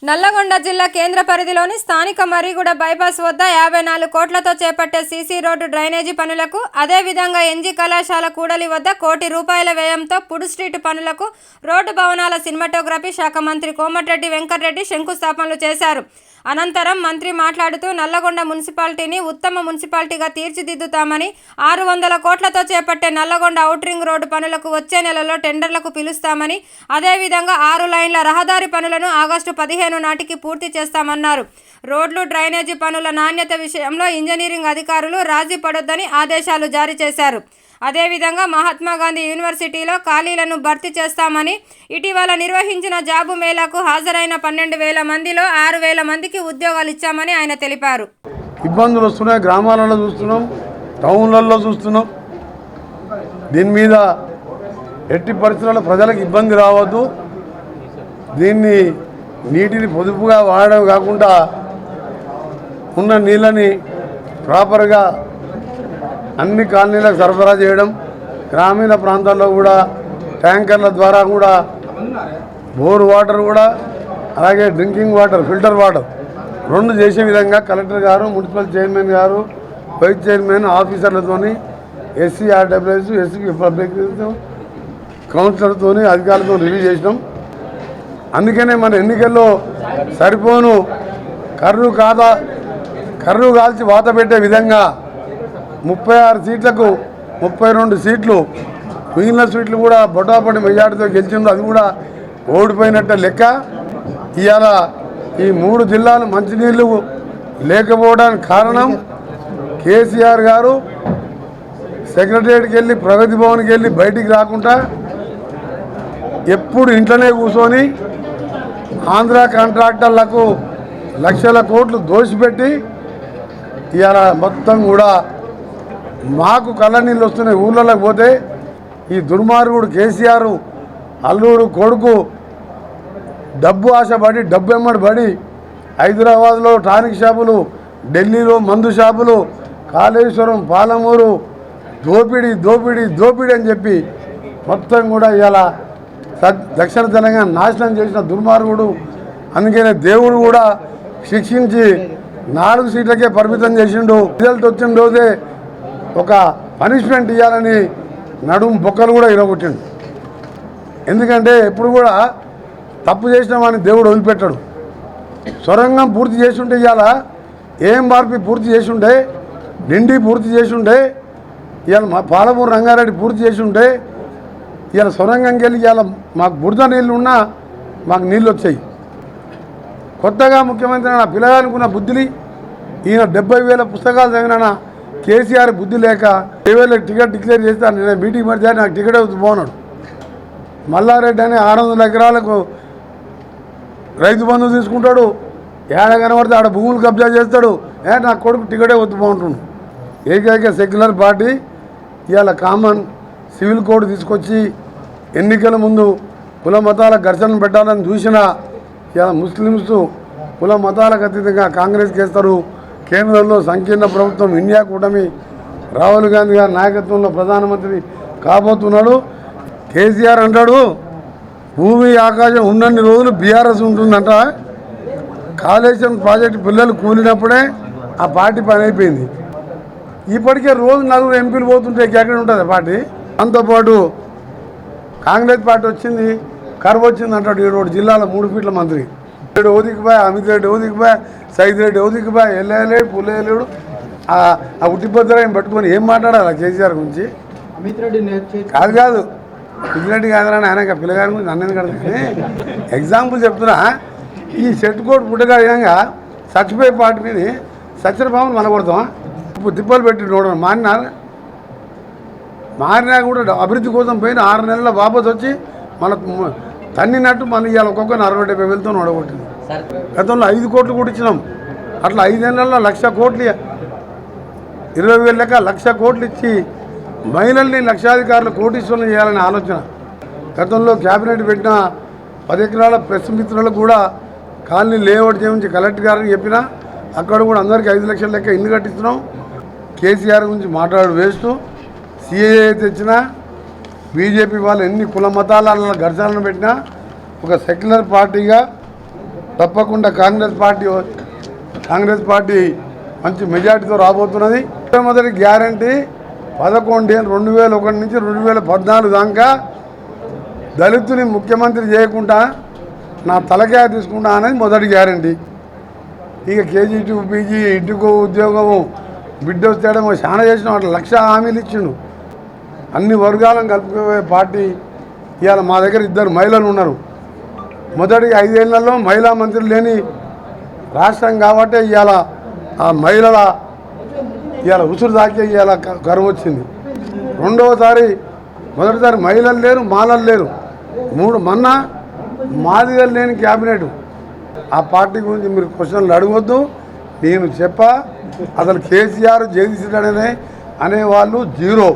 నల్లగొండ జిల్లా కేంద్ర పరిధిలోని స్థానిక మర్రిగూడ బైపాస్ వద్ద 54 కోట్లతో చేపట్టే సీసీ రోడ్డు డ్రైనేజీ పనులకు, అదేవిధంగా ఎన్జీ కళాశాల కూడలి వద్ద ₹1 కోటి వ్యయంతో పుడు స్ట్రీట్ పనులకు రోడ్డు భవనాల సినిమాటోగ్రఫీ శాఖ మంత్రి కోమటిరెడ్డి వెంకటరెడ్డి శంకుస్థాపనలు చేశారు. అనంతరం మంత్రి మాట్లాడుతూ నల్లగొండ మున్సిపాలిటీని ఉత్తమ మున్సిపాలిటీగా తీర్చిదిద్దుతామని, 600 కోట్లతో చేపట్టే నల్లగొండ ఔట్ రింగ్ రోడ్డు పనులకు వచ్చే నెలలో టెండర్లకు పిలుస్తామని, అదేవిధంగా 6 లైన్ల రహదారి పనులను ఆగస్టు 15 నాటికి పూర్తి చేస్తామన్నారు. రోడ్లు, డ్రైనేజీ పనుల నాణ్యత విషయంలో ఇంజనీరింగ్ అధికారులు రాజీ పడొద్దని ఆదేశాలు జారీ చేశారు. అదేవిధంగా మహాత్మాగాంధీ యూనివర్సిటీలో ఖాళీలను భర్తీ చేస్తామని, ఇటీవల నిర్వహించిన జాబు మేళాకు హాజరైన 12,000 మందిలో 6,000 మందికి ఉద్యోగాలు ఇచ్చామని ఆయన తెలిపారు. ఇబ్బందులు వస్తున్నాయి, గ్రామాలలో చూస్తున్నాం, టౌన్లలో చూస్తున్నాం. దీని మీద ఎట్టి పరిస్థితుల్లో ప్రజలకు ఇబ్బంది రావద్దు. దీన్ని నీటిని పొదుపుగా వాడడం కాకుండా ఉన్న నీళ్ళని ప్రాపర్గా అన్ని కాలనీలకు సరఫరా చేయడం, గ్రామీణ ప్రాంతాల్లో కూడా ట్యాంకర్ల ద్వారా కూడా బోర్ వాటర్ కూడా, అలాగే డ్రింకింగ్ వాటర్, ఫిల్టర్ వాటర్ 2 చేసే విధంగా కలెక్టర్ గారు, మున్సిపల్ చైర్మన్ గారు, వైస్ చైర్మన్, ఆఫీసర్లతోని, SCRWS, ఎస్సీ పబ్లిక్ కౌన్సిలర్తో, అధికారులతో రివ్యూ చేసినాం. అందుకనే మన ఎన్నికల్లో సరిపోను కర్రు కాల్చి వాత పెట్టే విధంగా 36 సీట్లకు 32 సీట్లు, మిగిలిన సీట్లు కూడా బొటాపటి మెజార్టీతో గెలిచిందో అది కూడా ఓడిపోయినట్టే లెక్క. ఇవాళ ఈ 3 జిల్లాలు మంచినీళ్ళు లేకపోవడానికి కారణం కేసీఆర్ గారు సెక్రటరియట్కి వెళ్ళి, ప్రగతి భవన్కి వెళ్ళి బయటికి రాకుండా ఎప్పుడు ఇంట్లోనే కూర్చొని ఆంధ్ర కాంట్రాక్టర్లకు లక్షల కోట్లు దోసిపెట్టి ఇవాళ మొత్తం కూడా మాకు కళ్ళ నీళ్ళు వస్తున్నాయి. ఊళ్ళలోకి పోతే ఈ దుర్మార్గుడు కేసీఆర్ అల్లుడు కొడుకు డబ్బు ఆశపడి, డబ్బు ఎమ్మడి పడి హైదరాబాద్లో టానిక్ షాపులు, ఢిల్లీలో మందు షాపులు, కాళేశ్వరం, పాలమూరు దోపిడీ దోపిడీ దోపిడీ అని చెప్పి మొత్తం కూడా ఇలా దక్షిణ తెలంగాణ నాశనం చేసిన దుర్మార్గుడు. అందుకనే దేవుడు కూడా శిక్షించి 4 సీట్లకే పరిమితం చేసిండు. రిజల్ట్ వచ్చిన రోజే ఒక పనిష్మెంట్ ఇవ్వాలని నడుము బొక్కలు కూడా ఇరగొట్టిండు. ఎందుకంటే ఎప్పుడు కూడా తప్పు చేసిన వాడిని దేవుడు వదిలిపెట్టాడు. సొరంగం పూర్తి చేసి ఉంటే ఇవాళ AMRP పూర్తి చేసి ఉంటే, నిండి పూర్తి చేసి ఉంటే, ఇవాళ మా పాలమూరు రంగారెడ్డి పూర్తి చేసి ఉంటే, ఇవాళ సొరంగంకి వెళ్ళి ఇవాళ మాకు బురద నీళ్ళు ఉన్నా మాకు నీళ్ళు వచ్చాయి. కొత్తగా ముఖ్యమంత్రి నా పిల్లగానుకున్న బుద్ధిని, ఈయన 70,000 పుస్తకాలు చదివిన కేసీఆర్ బుద్ధి లేక 20,000 టికెట్ డిక్లేర్ చేస్తాను. నేను మీటింగ్ పడితే నాకు టికెట్ అవుతూ పోనాడు. మల్లారెడ్డి అని 600 ఎకరాలకు రైతు బంధు తీసుకుంటాడు, ఏడ కనబడితే ఆడ భూములు కబ్జా చేస్తాడు. నా కొడుకు టికెటే వద్దు బాగుంటుండు. ఏకైక సెక్యులర్ పార్టీ ఇవాళ కామన్ సివిల్ కోడ్ తీసుకొచ్చి ఎన్నికల ముందు కుల మతాల ఘర్షణ పెట్టాలని చూసినా ఇవాళ ముస్లిమ్స్ కుల మతాలకు అతీతంగా కాంగ్రెస్కి వేస్తారు. కేంద్రంలో సంకీర్ణ ప్రభుత్వం, ఇండియా కూటమి, రాహుల్ గాంధీ గారి నాయకత్వంలో ప్రధానమంత్రి కాబోతున్నాడు. కేసీఆర్ అంటాడు భూమి ఆకాశం ఉన్నన్ని రోజులు బీఆర్ఎస్ ఉంటుందంట. కాళేశ్వరం ప్రాజెక్టు పిల్లలు కూలినప్పుడే ఆ పార్టీ పని అయిపోయింది. ఇప్పటికే రోజు 4 ఎంపీలు పోతుంటే ఎక్కడ ఉంటుంది పార్టీ. దాంతోపాటు కాంగ్రెస్ పార్టీ వచ్చింది, కరువు వచ్చింది అంటాడు. 7 జిల్లాల 3 ఫీట్ల మంత్రి ఓదికిపోయి, అమిత్ రెడ్డి ఓదికిపోయి, సైద్ రెడ్డి ఓదికిపోయి, ఎల్లేలేడు పుల్లేలేడు. ఆ ఉట్టిపత్రాన్ని పట్టుకొని ఏం మాట్లాడాలి కేసీఆర్ గురించి? కాదు అమిత్ రెడ్డి కాదని ఆయన పిల్లగారి గురించి నన్ను కడుతుంది. ఎగ్జాంపుల్ చెప్తున్నా, ఈ సెట్ కోట్ పుట్టగా చచ్చిపోయే పార్టీ మీద సత్యభావన మనకొడతాం. ఇప్పుడు తిప్పలు పెట్టి చూడడం మారినా కూడా అభివృద్ధి కోసం పోయిన 6 నెలల వాపసు వచ్చి మన తన్నినట్టు మన ఇవాళ ఒక్కొక్కరిని 60-70 వేలతో ఓడగొట్టింది. గతంలో 5 కోట్లు కూడా ఇచ్చినాం. అట్లా 5 నెలల్లో 1,00,000 కోట్లు, 20,000 లెక్క 1,00,000 కోట్లు ఇచ్చి మహిళల్ని లక్షాధికారులు కోటీశ్వరులు చేయాలనే ఆలోచన. గతంలో క్యాబినెట్ పెట్టిన 10 ఎకరాల ప్రెస్ మిత్రులకు కూడా కాలనీ లేఅవుట్ చేయించి కలెక్టర్ గారిని చెప్పినా అక్కడ కూడా అందరికీ 5 లక్షల లెక్క ఇల్లు కట్టిస్తున్నాం. కేసీఆర్ గురించి మాట్లాడు వేస్తూ CAA తెచ్చినా, బీజేపీ వాళ్ళు ఎన్ని కుల మతాల ఘర్షణలు పెట్టినా ఒక సెక్యులర్ పార్టీగా తప్పకుండా కాంగ్రెస్ పార్టీ మంచి మెజార్టీతో రాబోతున్నది. మొట్టమొదటి గ్యారంటీ 11 2001 నుంచి 2014 దాకా దళితుని ముఖ్యమంత్రి చేయకుండా నా తలకాయ తీసుకుంటా అనేది మొదటి గ్యారంటీ. ఇక కేజీ 2 పీజీ ఇంటికో ఉద్యోగము బిడ్డ వస్తేయడం చాలా చేసిన వాటి 1,00,000 హామీలు ఇచ్చిండు. అన్ని వర్గాలను కలుపుకుపోయే పార్టీ. ఇవాళ మా దగ్గర 2 మహిళలు ఉన్నారు. మొదటి 5 ఏళ్లలో మహిళా మంత్రులు లేని రాష్ట్రం కాబట్టి ఇవాళ ఆ మహిళల ఇవాళ ఉసురు దాకే ఇవాళ కరువు వచ్చింది. మొదటిసారి మహిళలు లేరు, మాలలు లేరు. మొన్న మాదిగలు లేని క్యాబినెట్. ఆ పార్టీ గురించి మీరు క్వశ్చన్లు అడగొద్దు. నేను అసలు కేసీఆర్ జగదీశ్వర్ అనేవాళ్ళు 0.